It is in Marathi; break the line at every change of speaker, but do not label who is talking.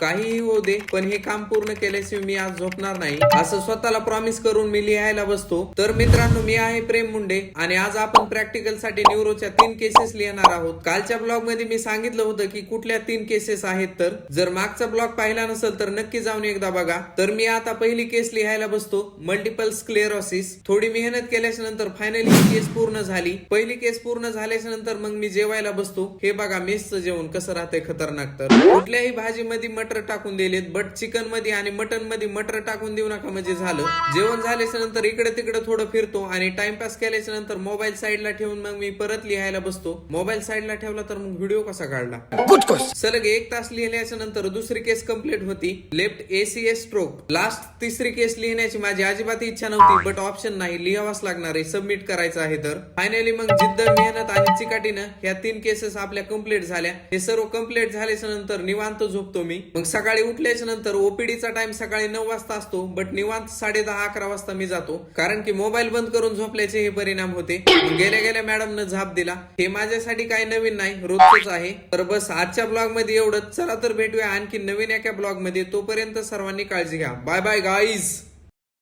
काहीही होऊ दे, पण हे काम पूर्ण केल्याशिवाय मी आज झोपणार नाही, असं स्वतःला प्रॉमिस करून मी लिहायला बसतो. तर मित्रांनो, मी आहे प्रेम मुंडे आणि आज आपण प्रॅक्टिकल साठी न्यूरोच्या 3 केसेस लिहिणार आहोत. कालच्या ब्लॉग मध्ये मी सांगितलं होतं की कुठल्या 3 केसेस आहेत. तर जर मागचा ब्लॉग पाहिला नसेल तर नक्की जाऊन एकदा बघा. तर मी आता पहिली केस लिहायला बसतो, मल्टिपल स्क्लेरोसिस. थोडी मेहनत केल्याच्या नंतर फायनली ही केस पूर्ण झाली. पहिली केस पूर्ण झाल्याच्या नंतर मग मी जेवायला बसतो. हे बघा मेसचं जेवण कसं राहतंय खतरनाक. तर कुठल्याही भाजीमध्ये मटर टाकून दिलेत, बट चिकन मध्ये आणि मटन मध्ये मटर टाकून देऊ नका म्हणजे झालं. जेवण झाल्याच्या नंतर इकडे तिकडे थोडं फिरतो आणि टाइमपास केल्याच्या नंतर मोबाईल साईडला ठेवून मग मी परत लिहायला बसतो. मोबाईल साईडला ठेवला तर मग व्हिडिओ कसा काढला. सलग 1 तास लिहिल्याच्या नंतर दुसरी केस कंप्लीट होती, लेफ्ट एसीएस स्ट्रोक. लास्ट तिसरी केस लिहिण्याची माझी अजिबात इच्छा नव्हती, बट ऑप्शन नाही, लिहावाच लागणार आहे, सबमिट करायचं आहे. तर फायनली मग जिद्द, मेहनत आणि चिकाटीनं ह्या 3 केसेस आपल्या कंप्लीट झाल्या. हे सर्व कंप्लीट झाल्याच्या नंतर निवांत झोपतो मी. मग सकाळी उठल्याच्या नंतर ओपीडीचा टाइम सकाळी 9 वाजता असतो, बट निवांत 10:30-11 वाजता मी जातो, कारण की मोबाईल बंद करून झोपल्याचे हे परिणाम होते. गेल्या गेल्या मॅडमनं झाप दिला. हे माझ्यासाठी काही नवीन नाही, रोजच आहे. तर बस आजच्या ब्लॉग मध्ये एवढंच. चला तर भेटूया आणखी नवीन एका ब्लॉग मध्ये. तोपर्यंत सर्वांनी काळजी घ्या. Bye bye guys.